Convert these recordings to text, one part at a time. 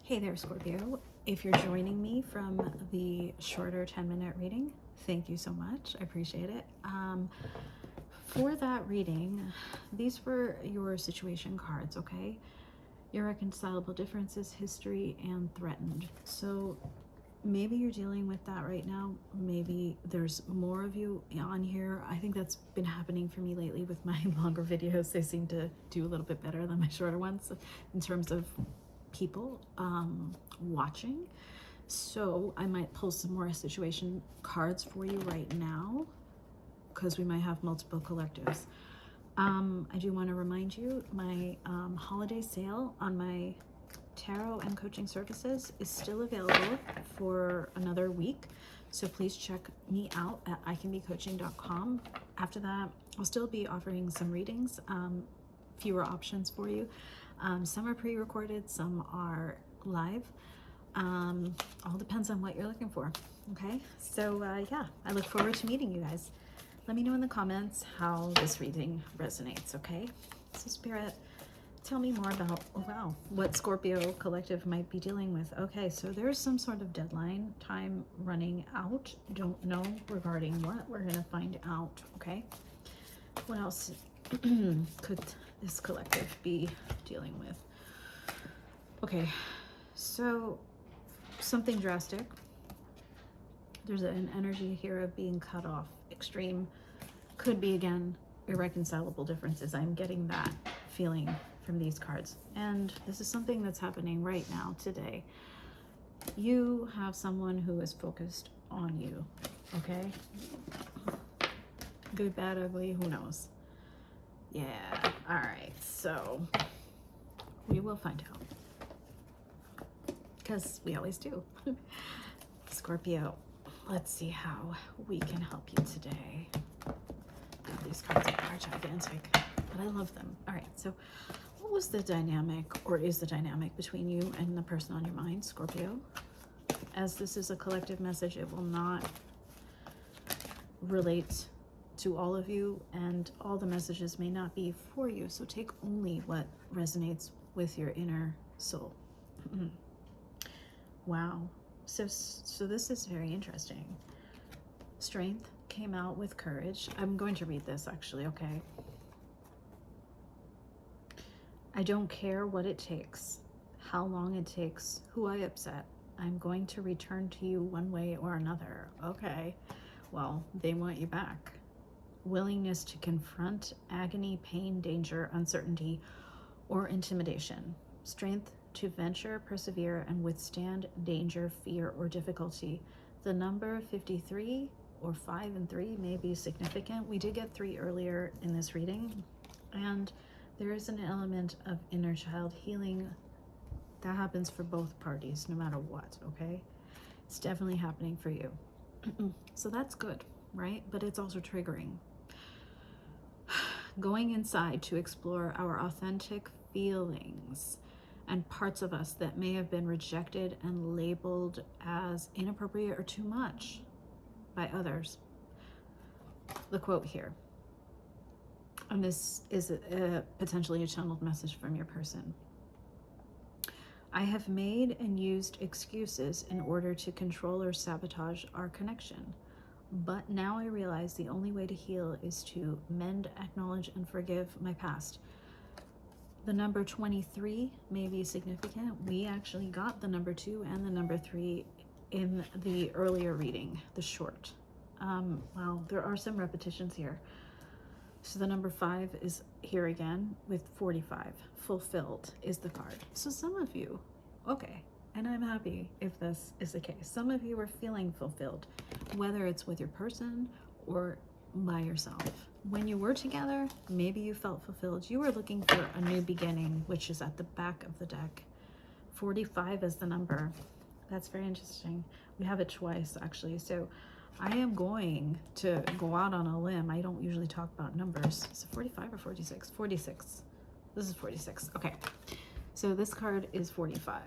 Hey there, Scorpio. If you're joining me from the shorter 10-minute reading, thank you so much. I appreciate it. For that reading, these were your situation cards, okay? Irreconcilable differences, history, and threatened. So maybe you're dealing with that right now. Maybe there's more of you on here. I think that's been happening for me lately with my longer videos. They seem to do a little bit better than my shorter ones in terms of people watching. So I might pull some more situation cards for you right now because we might have multiple collectives. I do want to remind you my holiday sale on my tarot and coaching services is still available for another week. So please check me out at icanbecoaching.com. After that, I'll still be offering some readings, fewer options for you. Some are pre-recorded, some are live. All depends on what you're looking for. Okay, so yeah, I look forward to meeting you guys. Let me know in the comments how this reading resonates. Okay, so Spirit, tell me more about, oh wow, what Scorpio collective might be dealing with. Okay, so there's some sort of deadline, time running out. Don't know regarding what. We're gonna find out. Okay, what else could this collective be dealing with? Okay, so something drastic. There's an energy here of being cut off, extreme. Could be, again, irreconcilable differences. I'm getting that feeling from these cards. And this is something that's happening right now, today. You have someone who is focused on you, okay? Good, bad, ugly, who knows? Yeah, all right, so we will find out. Because we always do. Scorpio, let's see how we can help you today. God, these cards are gigantic, but I love them. All right, so what was the dynamic, or is the dynamic, between you and the person on your mind, Scorpio? As this is a collective message, it will not relate to all of you, and all the messages may not be for you, so take only what resonates with your inner soul. Wow, so this is very interesting. Strength came out with courage. I'm going to read this actually, okay? I don't care what it takes, how long it takes, who I upset. I'm going to return to you one way or another. Okay, well, they want you back. Willingness to confront agony, pain, danger, uncertainty, or intimidation. Strength to venture, persevere, and withstand danger, fear, or difficulty. The number 53 or 5 and 3 may be significant. We did get 3 earlier in this reading, and there is an element of inner child healing that happens for both parties, no matter what, okay? It's definitely happening for you. So that's good, right? But it's also triggering. Going inside to explore our authentic feelings and parts of us that may have been rejected and labeled as inappropriate or too much by others. The quote here, and this is potentially a channeled message from your person. I have made and used excuses in order to control or sabotage our connection. But now I realize the only way to heal is to mend, acknowledge, and forgive my past. The number 23 may be significant. We actually got the number 2 and the number 3 in the earlier reading, the short. Wow, there are some repetitions here. So the number 5 is here again with 45. Fulfilled is the card. So some of you, okay, and I'm happy if this is the case. Some of you are feeling fulfilled, whether it's with your person or by yourself. When you were together, maybe you felt fulfilled. You were looking for a new beginning, which is at the back of the deck. 45 is the number. That's very interesting. We have it twice, actually. So I am going to go out on a limb. I don't usually talk about numbers. Is it 45 or 46? 46. This is 46. Okay. So this card is 45.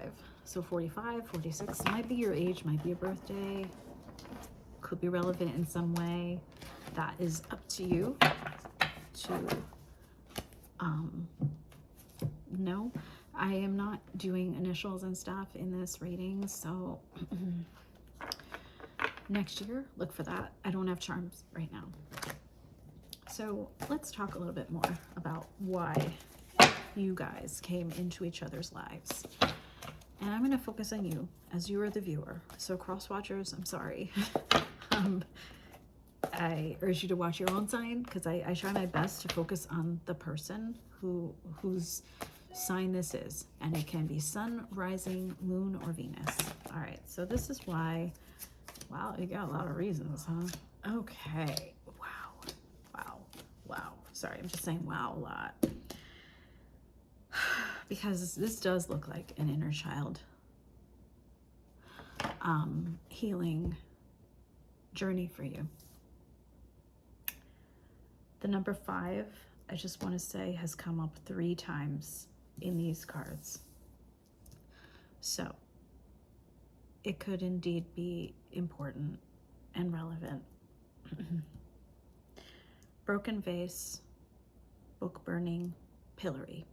So 45, 46 might be your age, might be your birthday, could be relevant in some way. That is up to you to know. I am not doing initials and stuff in this reading, so next year, look for that. I don't have charms right now. So let's talk a little bit more about why you guys came into each other's lives. And I'm going to focus on you as you are the viewer. So cross watchers, I'm sorry. I urge you to watch your own sign, because I try my best to focus on the person whose sign this is. And it can be sun, rising, moon, or Venus. All right, so this is why, wow, you got a lot of reasons, huh? Okay, wow. Sorry, I'm just saying wow a lot. Because this does look like an inner child healing journey for you. The number 5, I just want to say, has come up 3 times in these cards. So it could indeed be important and relevant. Broken vase, book burning, pillory.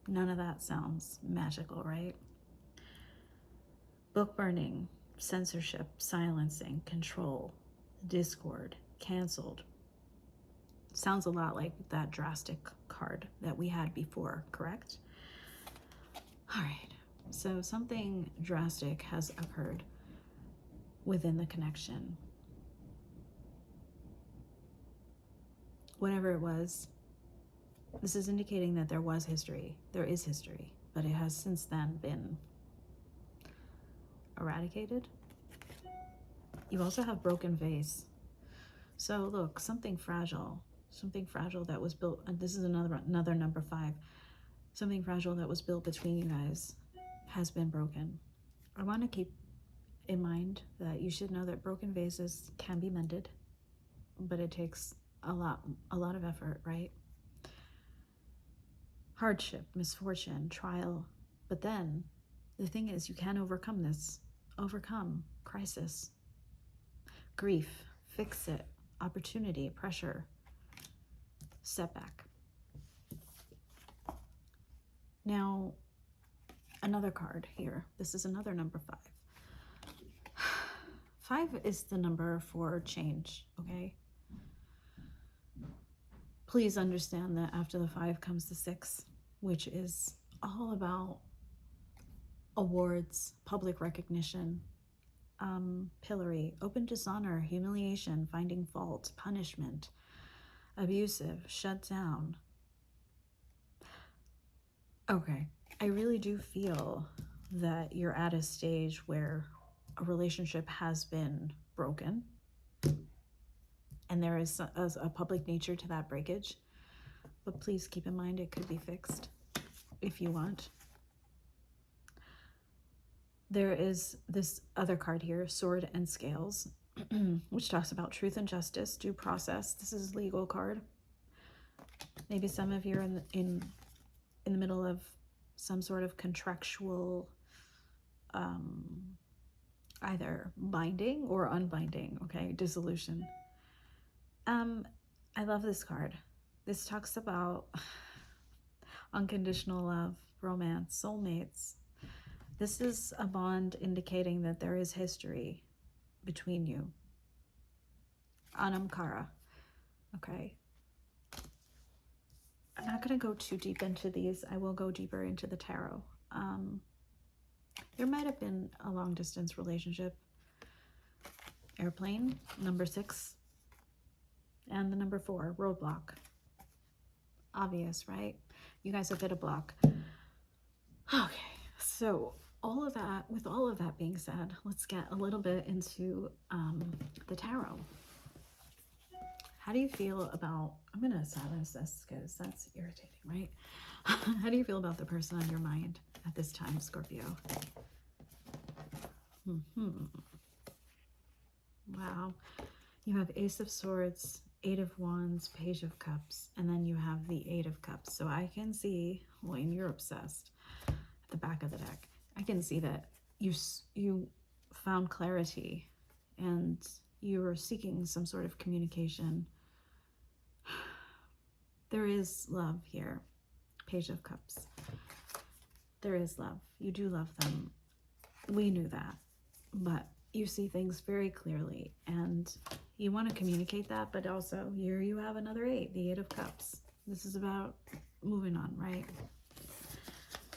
None of that sounds magical, right? Book burning, censorship, silencing, control, discord, canceled. Sounds a lot like that Drastic card that we had before, correct? All right, so something drastic has occurred within the connection. Whatever it was, this is indicating that there was history. There is history, but it has since then been eradicated. You also have broken vase. So look, something fragile that was built, and this is another number 5. Something fragile that was built between you guys has been broken. I want to keep in mind that you should know that broken vases can be mended, but it takes a lot of effort, right? Hardship, misfortune, trial. But then the thing is, you can overcome this. Overcome crisis, grief, fix it, opportunity, pressure, setback. Now, another card here. This is another number 5. 5 is the number for change, okay? Please understand that after the 5 comes the 6, which is all about awards, public recognition, pillory, open dishonor, humiliation, finding fault, punishment, abusive, shut down. Okay, I really do feel that you're at a stage where a relationship has been broken, and there is a public nature to that breakage. But please keep in mind, it could be fixed if you want. There is this other card here, Sword and Scales, which talks about truth and justice, due process. This is a legal card. Maybe some of you are in the middle of some sort of contractual either binding or unbinding, okay, dissolution. I love this card. This talks about unconditional love, romance, soulmates. This is a bond indicating that there is history between you. Anamkara, okay? I'm not going to go too deep into these. I will go deeper into the tarot. There might have been a long-distance relationship. Airplane, number 6. And the number 4, roadblock. Obvious, right? You guys have hit a block. Okay, so with all of that being said, let's get a little bit into the tarot. How do you feel about, I'm going to silence this because that's irritating, right? How do you feel about the person on your mind at this time, Scorpio? Wow. You have Ace of Swords, 8 of Wands, Page of Cups, and then you have the 8 of Cups. So I can see, when you're obsessed, at the back of the deck, I can see that you found clarity and you were seeking some sort of communication. There is love here. Page of Cups. There is love. You do love them. We knew that. But you see things very clearly, and you want to communicate that, but also here you have another 8, the 8 of Cups. This is about moving on, right?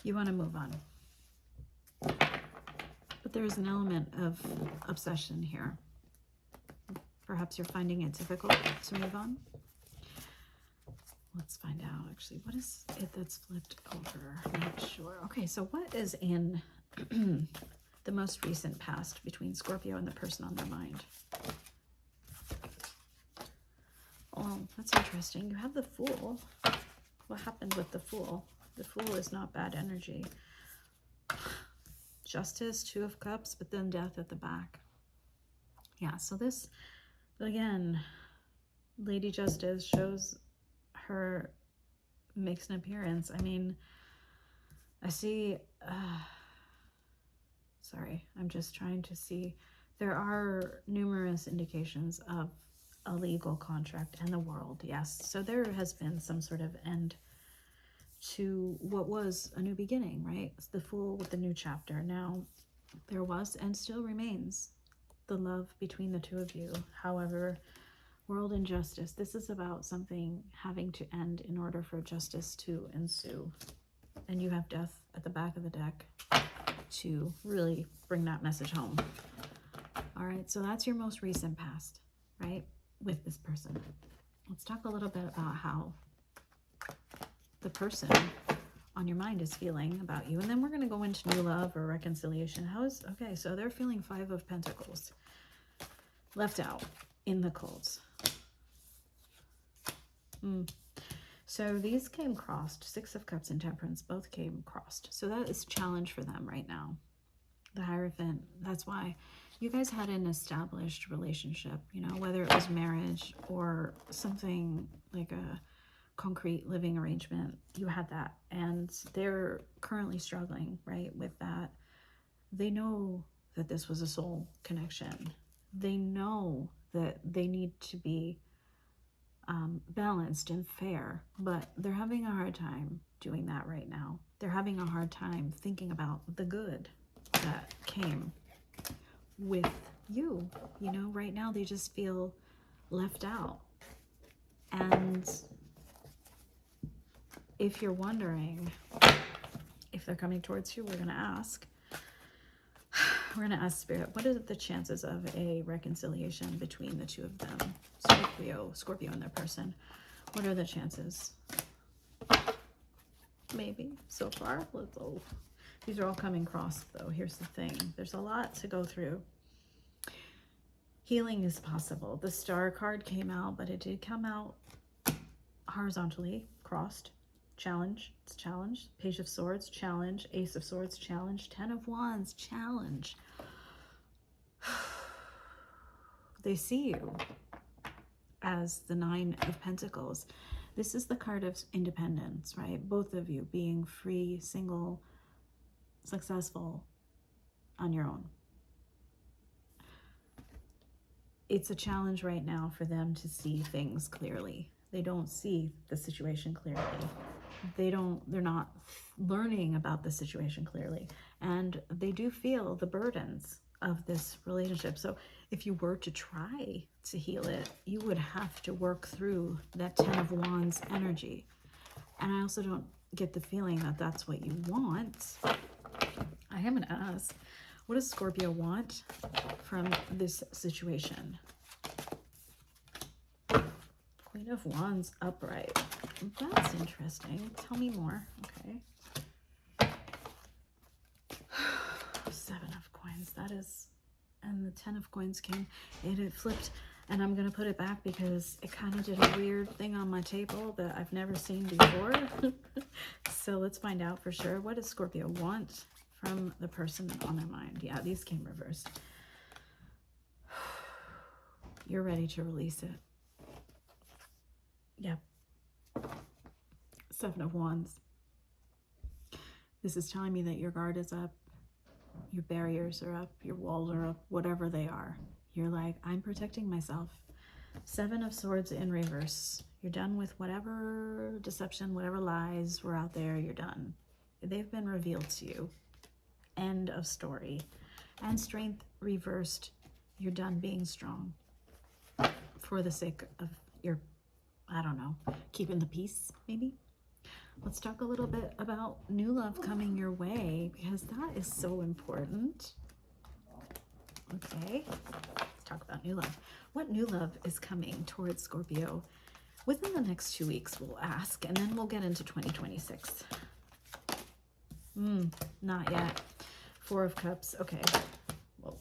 You want to move on. But there is an element of obsession here. Perhaps you're finding it difficult to move on. Let's find out, actually. What is it that's flipped over? I'm not sure. Okay, so what is in the most recent past between Scorpio and the person on their mind? Oh, that's interesting. You have the Fool. What happened with the Fool? The Fool is not bad energy. Justice, 2 of Cups, but then Death at the back. Yeah, so this, again, Lady Justice shows her, makes an appearance. I mean, I see, sorry, I'm just trying to see. There are numerous indications of a legal contract and the world, yes. So there has been some sort of end to what was a new beginning, right? It's the Fool with the new chapter. Now, there was and still remains the love between the 2 of you. However, world injustice, this is about something having to end in order for justice to ensue. And you have Death at the back of the deck to really bring that message home. All right, so that's your most recent past, right? With this person. Let's talk a little bit about how the person on your mind is feeling about you. And then we're going to go into new love or reconciliation. Okay, so they're feeling 5 of Pentacles. Left out in the colds. So these came crossed. 6 of Cups and Temperance both came crossed. So that is a challenge for them right now. The Hierophant, that's why you guys had an established relationship, you know, whether it was marriage or something like a concrete living arrangement. You had that, and they're currently struggling, right, with that. They know that this was a soul connection. They know that they need to be balanced and fair, but they're having a hard time doing that right now. They're having a hard time thinking about the good that came with you. You know, right now they just feel left out. And if you're wondering if they're coming towards you, we're going to ask. We're going to ask Spirit, what are the chances of a reconciliation between the 2 of them? Scorpio and their person. What are the chances? Maybe so far. These are all coming crossed, though. Here's the thing. There's a lot to go through. Healing is possible. The Star card came out, but it did come out horizontally, crossed. Challenge. It's challenge. Page of Swords, challenge. Ace of Swords, challenge. 10 of Wands, challenge. They see you as the 9 of Pentacles. This is the card of independence, right? Both of you being free, single, successful on your own. It's a challenge right now for them to see things clearly. They don't see the situation clearly. They're not learning about the situation clearly. And they do feel the burdens of this relationship. So if you were to try to heal it, you would have to work through that 10 of Wands energy. And I also don't get the feeling that that's what you want. I am going to ask, what does Scorpio want from this situation? Queen of Wands upright. That's interesting. Tell me more. Okay. 7 of Coins. That is, and the 10 of Coins came, and it flipped, and I'm going to put it back because it kind of did a weird thing on my table that I've never seen before. So let's find out for sure. What does Scorpio want from the person on their mind? Yeah, these came reversed. You're ready to release it. Yep. 7 of Wands. This is telling me that your guard is up, your barriers are up, your walls are up, whatever they are. You're like, I'm protecting myself. 7 of Swords in reverse. You're done with whatever deception, whatever lies were out there. You're done. they've been revealed to you. End of story. And strength reversed. You're done being strong for the sake of your, I don't know, keeping the peace, maybe. Let's talk a little bit about new love coming your way, because that is so important. Okay, let's talk about new love. What new love is coming towards Scorpio within the next 2 weeks, we'll ask, and then we'll get into 2026. Not yet. Four of Cups. Okay. Well,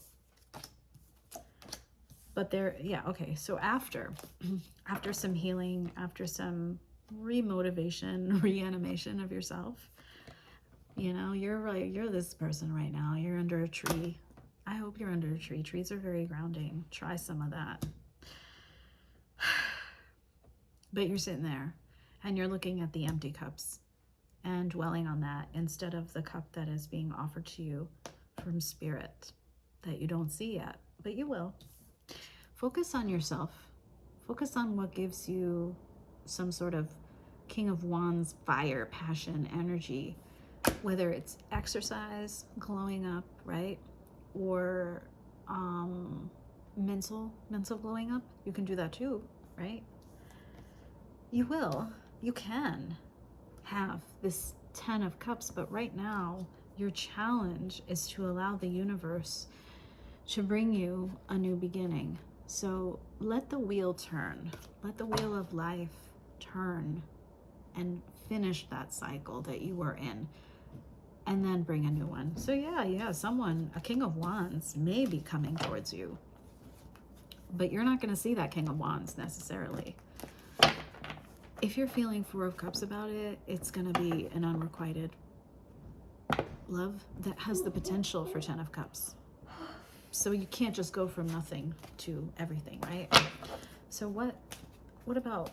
but there, yeah, okay. So after some healing, after some remotivation, reanimation of yourself, you know, you're this person right now. You're under a tree. I hope you're under a tree. Trees are very grounding. Try some of that. But you're sitting there and you're looking at the empty cups and dwelling on that instead of the cup that is being offered to you from spirit that you don't see yet, but you will. Focus on yourself. Focus on what gives you some sort of King of Wands, fire, passion, energy, whether it's exercise, glowing up, right? Or mental glowing up. You can do that too, right? You can have this 10 of Cups, but right now your challenge is to allow the universe to bring you a new beginning. So let the wheel turn. Let the wheel of life turn and finish that cycle that you were in, and then bring a new one. So yeah, someone, a King of Wands may be coming towards you, but you're not going to see that King of Wands necessarily. If you're feeling Four of Cups about it, it's going to be an unrequited love that has the potential for 10 of Cups. So you can't just go from nothing to everything, right? So what about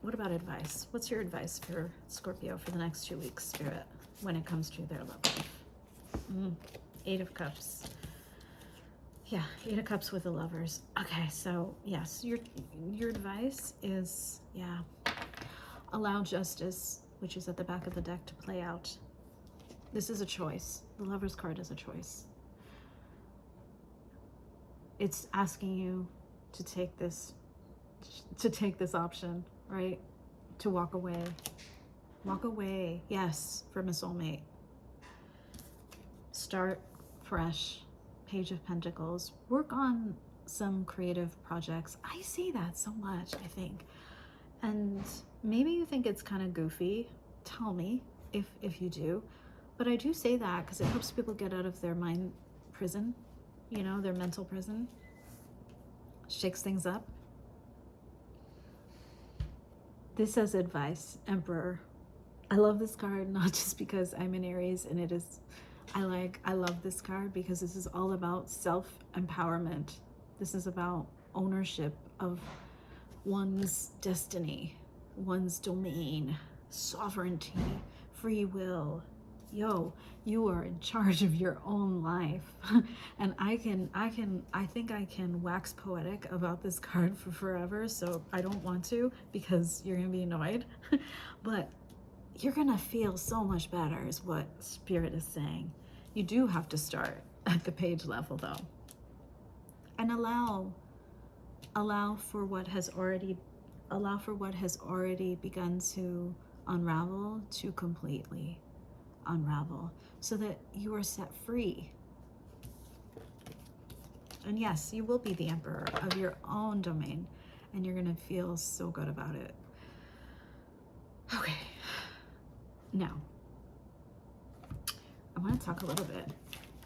advice? What's your advice for Scorpio for the next 2 weeks, Spirit, when it comes to their love life? 8 of Cups. Yeah, 8 of Cups with the Lovers. Okay, so yes, your advice is, yeah, allow justice, which is at the back of the deck, to play out. This is a choice. The Lovers card is a choice. It's asking you to take this option, right? To walk away. Walk away, yes, from a soulmate. Start fresh. Page of Pentacles. Work on some creative projects. I see that so much, I think. And maybe you think it's kind of goofy. Tell me if you do. But I do say that because it helps people get out of their mind prison, you know, their mental prison. Shakes things up. This says advice, Emperor. I love this card, not just because I'm in Aries and it is, I love this card because this is all about self-empowerment. This is about ownership of one's destiny, one's domain, sovereignty, free will. Yo, you are in charge of your own life. And I think I can wax poetic about this card for forever, so I don't want to because you're gonna be annoyed. But you're gonna feel so much better is what Spirit is saying. You do have to start at the page level though. And allow for what has already begun to unravel, to completely unravel, so that you are set free. And yes, you will be the emperor of your own domain, and you're gonna feel so good about it. Okay, now I want to talk a little bit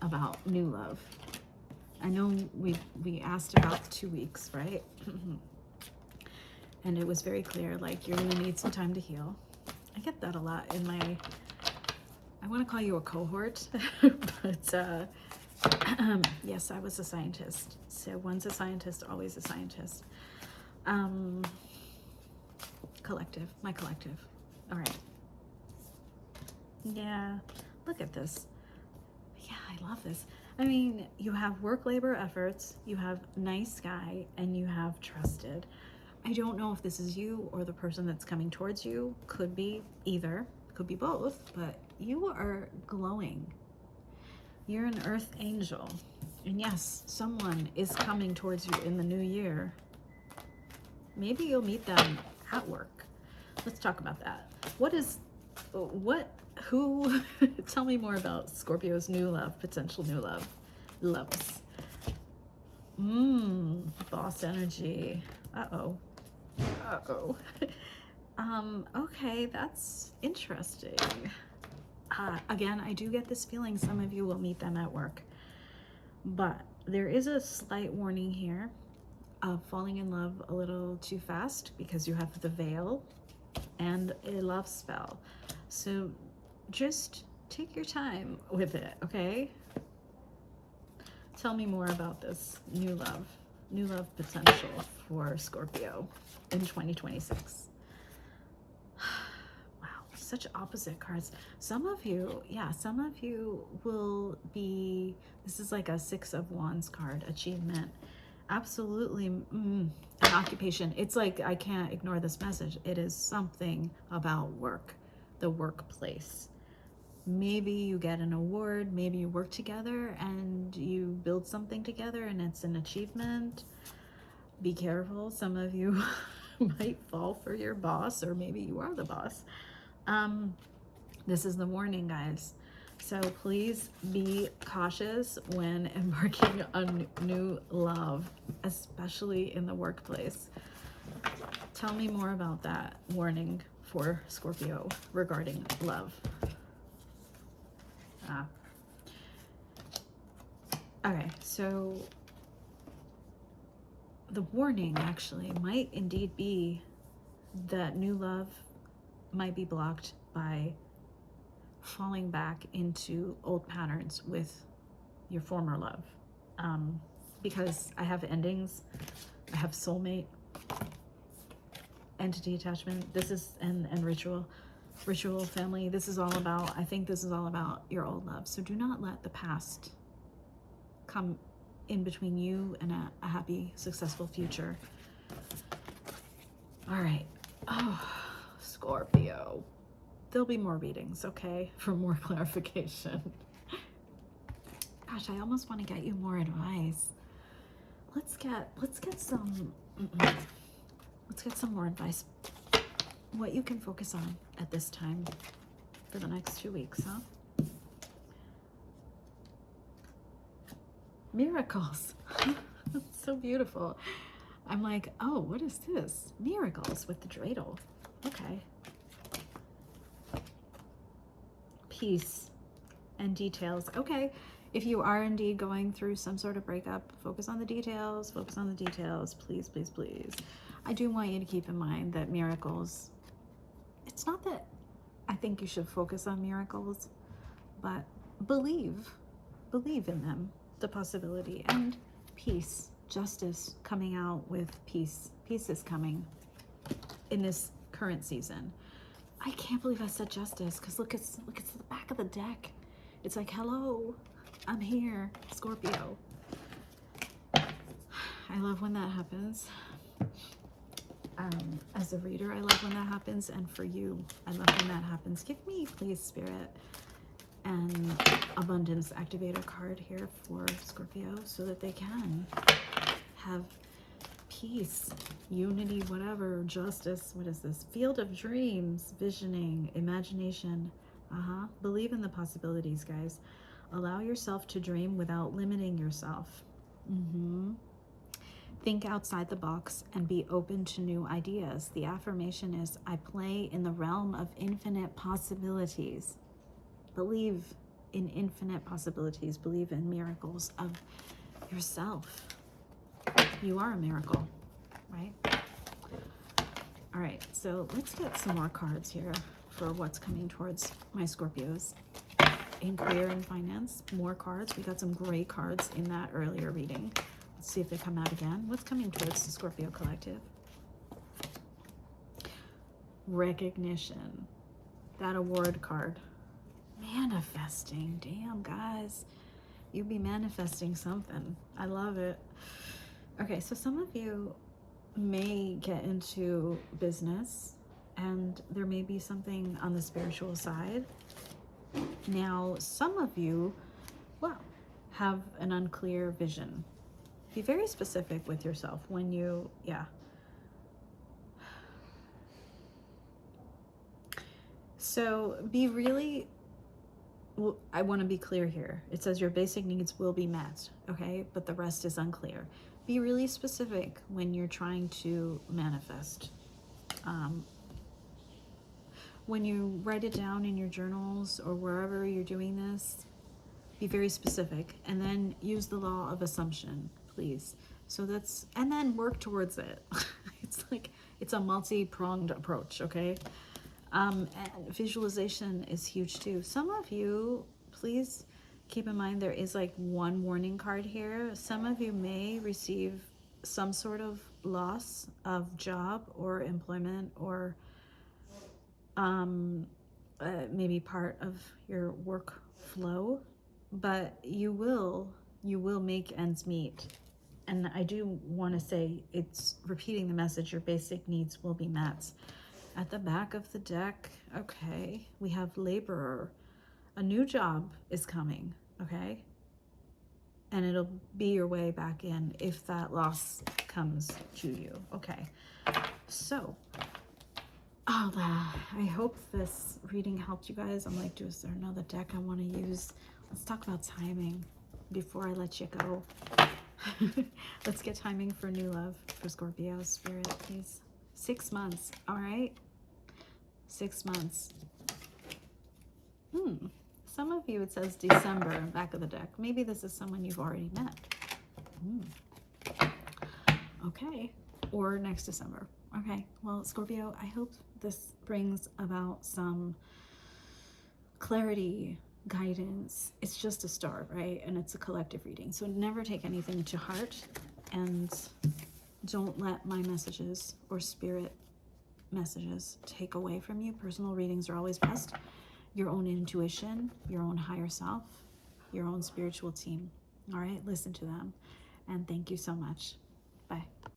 about new love. I know we asked about the 2 weeks, right? And it was very clear, like, you're gonna need some time to heal. I get that a lot in my, I want to call you a cohort, but yes, I was a scientist. So once a scientist, always a scientist. Collective, my collective. All right. Yeah, look at this. Yeah, I love this. I mean, you have work, labor, efforts, you have nice guy, and you have trusted. I don't know if this is you or the person that's coming towards you. Could be either. could be both, but you are glowing. You're an earth angel. And yes, someone is coming towards you in the new year. Maybe you'll meet them at work. Let's talk about that. Who, tell me more about Scorpio's new love, potential new loves. Boss energy. Uh-oh. Okay, that's interesting. Again, I do get this feeling some of you will meet them at work. But there is a slight warning here of falling in love a little too fast because you have the veil and a love spell. So just take your time with it, okay? Tell me more about this new love potential for Scorpio in 2026. Wow, such opposite cards. Some of you will be, this is like a 6 of Wands card, achievement. Absolutely, an occupation. It's like, I can't ignore this message. It is something about work, the workplace. Maybe you get an award, maybe you work together and you build something together and it's an achievement. Be careful, some of you might fall for your boss, or maybe you are the boss. This is the warning, guys. So please be cautious when embarking on new love, especially in the workplace. Tell me more about that warning for Scorpio regarding love. Okay, so the warning actually might indeed be that new love might be blocked by falling back into old patterns with your former love. Because I have endings, I have soulmate, entity attachment, this is, and ritual family. This is all about, I think this is all about your old love. So do not let the past come in between you and a happy, successful future. All right. Oh, Scorpio. There'll be more readings, okay, for more clarification. Gosh, I almost want to get you more advice. Let's get some more advice. What you can focus on at this time for the next 2 weeks, huh? Miracles. That's so beautiful. I'm like, oh, what is this? Miracles with the dreidel. Okay. Peace and details. Okay. If you are indeed going through some sort of breakup, focus on the details. Focus on the details. Please, please, please. I do want you to keep in mind that miracles, it's not that I think you should focus on miracles, but believe in them, the possibility, and peace, justice coming out with peace. Peace is coming in this current season. I can't believe I said justice, because look, it's the back of the deck. It's like, hello, I'm here, Scorpio. I love when that happens. As a reader, I love when that happens, and for you, I love when that happens. Give me, please, Spirit, an abundance activator card here for Scorpio so that they can have peace, unity, whatever, justice. What is this? Field of dreams, visioning, imagination. Believe in the possibilities, guys. Allow yourself to dream without limiting yourself. Think outside the box and be open to new ideas. The affirmation is, I play in the realm of infinite possibilities. Believe in infinite possibilities. Believe in miracles of yourself. You are a miracle, right? All right, so let's get some more cards here for what's coming towards my Scorpios. In career and finance, more cards. We got some great cards in that earlier reading. Let's see if they come out again. What's coming towards the Scorpio collective? Recognition. That award card. Manifesting. Damn, guys. You be manifesting something. I love it. Okay, so some of you may get into business and there may be something on the spiritual side. Now, some of you, well, have an unclear vision. Be very specific with yourself when you, So be really, well, I want to be clear here. It says your basic needs will be met, okay? But the rest is unclear. Be really specific when you're trying to manifest. When you write it down in your journals or wherever you're doing this, be very specific, and then use the law of assumption, please. So that's, and then work towards it. It's a multi-pronged approach, okay? And visualization is huge too. Some of you, please keep in mind, there is like one warning card here. Some of you may receive some sort of loss of job or employment, or maybe part of your workflow, but you will make ends meet. And I do want to say, it's repeating the message, your basic needs will be met. At the back of the deck, okay, we have laborer. A new job is coming, okay? And it'll be your way back in if that loss comes to you, okay? So, I hope this reading helped you guys. I'm like, is there another deck I want to use? Let's talk about timing before I let you go. Let's get timing for new love for Scorpio. Spirit, please. 6 months, all right? 6 months. Some of you, it says December, back of the deck. Maybe this is someone you've already met. Okay, or next December. Okay, well, Scorpio, I hope this brings about some clarity, guidance. It's just a start, right? And it's a collective reading. So never take anything to heart, and don't let my messages or spirit messages take away from you. Personal readings are always best. Your own intuition, your own higher self, your own spiritual team. All right, listen to them. And thank you so much. Bye.